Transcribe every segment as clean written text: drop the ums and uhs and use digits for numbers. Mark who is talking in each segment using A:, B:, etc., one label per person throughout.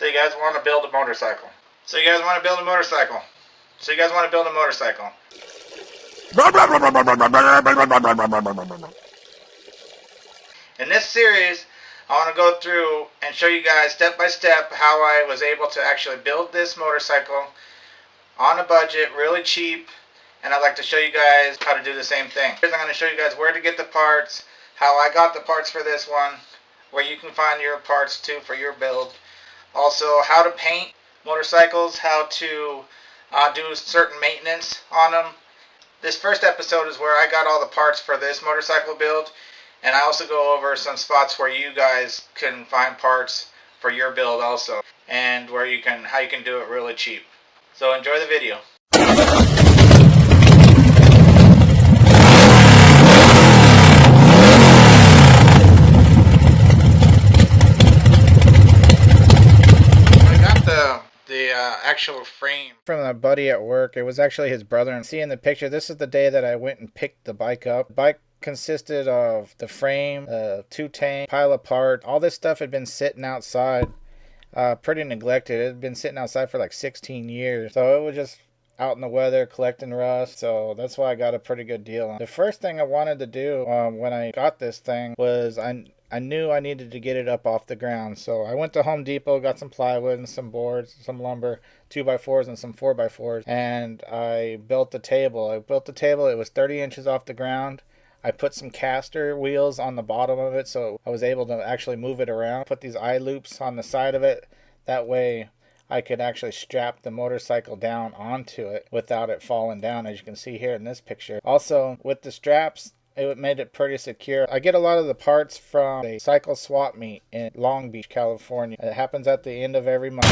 A: So you guys want to build a motorcycle. In this series, I want to go through and show you guys step by step how I was able to actually build this motorcycle on a budget, really cheap, and I'd like to show you guys how to do the same thing. I'm going to show you guys where to get the parts, how I got the parts for this one, where you can find your parts too for your build. Also, how to paint motorcycles, how to do certain maintenance on them. This first episode is where I got all the parts for this motorcycle build, and I also go over some spots where you guys can find parts for your build also, and how you can do it really cheap. So enjoy the video. Actual frame
B: from a buddy at work. It was actually his brother, and see in the picture, this is the day that I went and picked the bike up. The bike consisted of the frame, two tank, pile of parts. All this stuff had been sitting outside, pretty neglected. It had been sitting outside for like 16 years, so it was just out in the weather collecting rust. So that's why I got a pretty good deal on it. The first thing I wanted to do when I got this thing was I knew I needed to get it up off the ground. So I went to Home Depot, got some plywood and some boards, some lumber, 2x4s and some 4x4s, and I built the table. It was 30 inches off the ground. I put some caster wheels on the bottom of it so I was able to actually move it around. Put these eye loops on the side of it. That way I could actually strap the motorcycle down onto it without it falling down, as you can see here in this picture. Also, with the straps, it made it pretty secure. I get a lot of the parts from a cycle swap meet in Long Beach, California. It happens at the end of every month.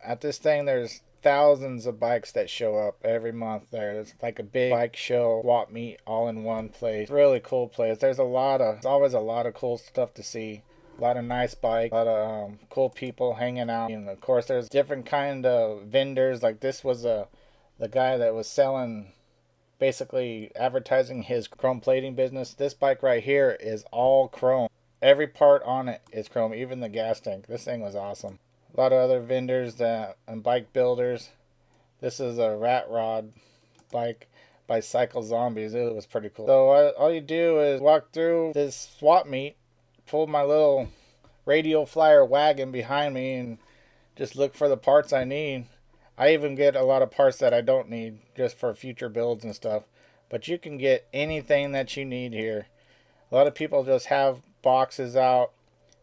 B: At this thing, there's thousands of bikes that show up every month there. It's like a big bike show, swap meet, all in one place. Really cool place. There's always a lot of cool stuff to see. A lot of nice bikes, a lot of cool people hanging out. And of course, there's different kind of vendors. Like this was the guy that was selling, basically advertising his chrome plating business. This bike right here is all chrome. Every part on it is chrome, even the gas tank. This thing was awesome. A lot of other vendors and bike builders. This is a rat rod bike by Cycle Zombies. It was pretty cool. So all you do is walk through this swap meet, pull my little radial flyer wagon behind me, and just look for the parts I need. I even get a lot of parts that I don't need just for future builds and stuff. But you can get anything that you need here. A lot of people just have boxes out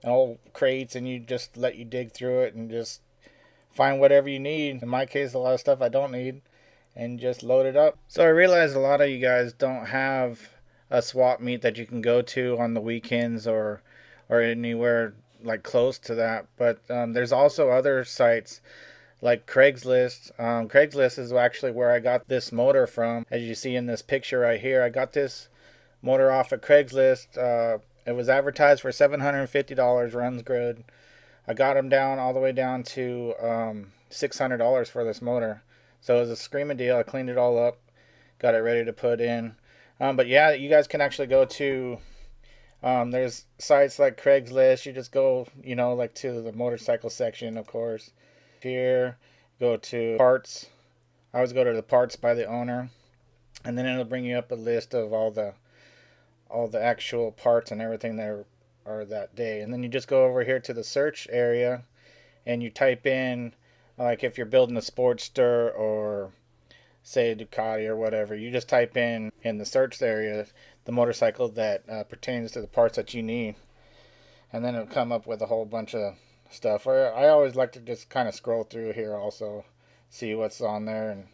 B: and old crates, and you just let you dig through it and just find whatever you need. In my case, a lot of stuff I don't need, and just load it up. So I realize a lot of you guys don't have a swap meet that you can go to on the weekends or anywhere like close to that. But there's also other sites like Craigslist. Craigslist is actually where I got this motor from. As you see in this picture right here, I got this motor off of Craigslist. It was advertised for $750, runs good. I got them down all the way down to $600 for this motor. So it was a screaming deal. I cleaned it all up, got it ready to put in. But yeah, you guys can actually go to, there's sites like Craigslist. You just go, like to the motorcycle section, of course. Here, go to parts. I always go to the parts by the owner, and then it'll bring you up a list of all the actual parts and everything there are that day. And then you just go over here to the search area, and you type in, like if you're building a Sportster or say a Ducati or whatever, you just type in the search area the motorcycle that pertains to the parts that you need, and then it'll come up with a whole bunch of stuff. I always like to just kind of scroll through here also, see what's on there and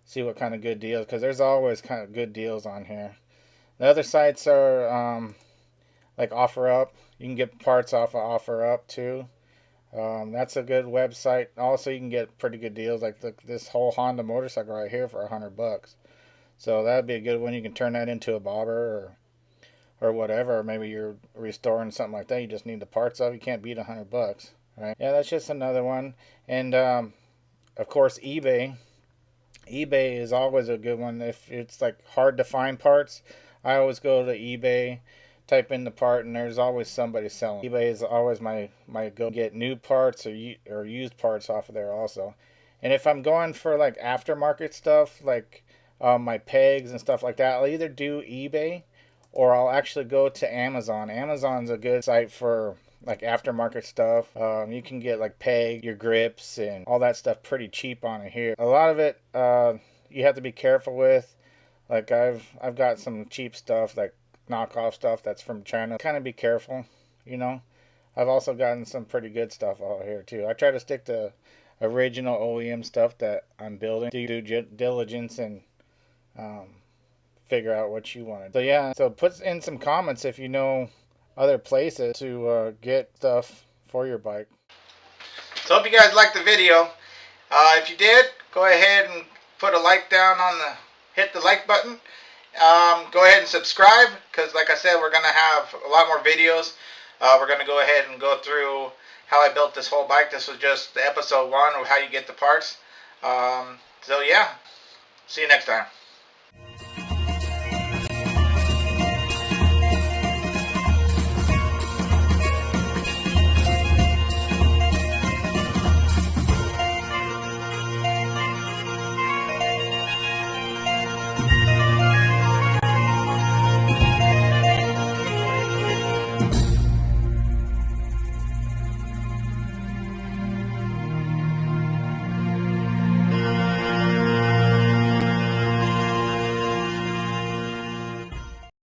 B: see what kind of good deals, because there's always kind of good deals on here. The other sites are like OfferUp. You can get parts off of OfferUp too. That's a good website. Also, you can get pretty good deals, like this whole Honda motorcycle right here for $100. So that'd be a good one. You can turn that into a bobber or whatever. Maybe you're restoring something like that. You just need the parts of. You can't beat $100, right? Yeah, that's just another one. And of course, eBay. eBay is always a good one. If it's like hard to find parts, I always go to eBay type in the part, and there's always somebody selling. eBay is always my go get new parts or used parts off of there also. And if I'm going for like aftermarket stuff, like my pegs and stuff like that, I'll either do eBay or I'll actually go to Amazon. Amazon's a good site for like aftermarket stuff. You can get like peg, your grips, and all that stuff pretty cheap on it here. A lot of it you have to be careful with. Like I've got some cheap stuff, like knockoff stuff that's from China. Kind of be careful, you know. I've also gotten some pretty good stuff out here too. I try to stick to original OEM stuff that I'm building. Do due diligence and um, figure out what you want. So yeah, so put in some comments if you know other places to get stuff for your bike.
A: So hope you guys liked the video. If you did, go ahead and put a like down on the, hit the like button. Go ahead and subscribe, because like I said, we're going to have a lot more videos. We're going to go ahead and go through how I built this whole bike. This was just the episode 1 of how you get the parts. So yeah, see you next time.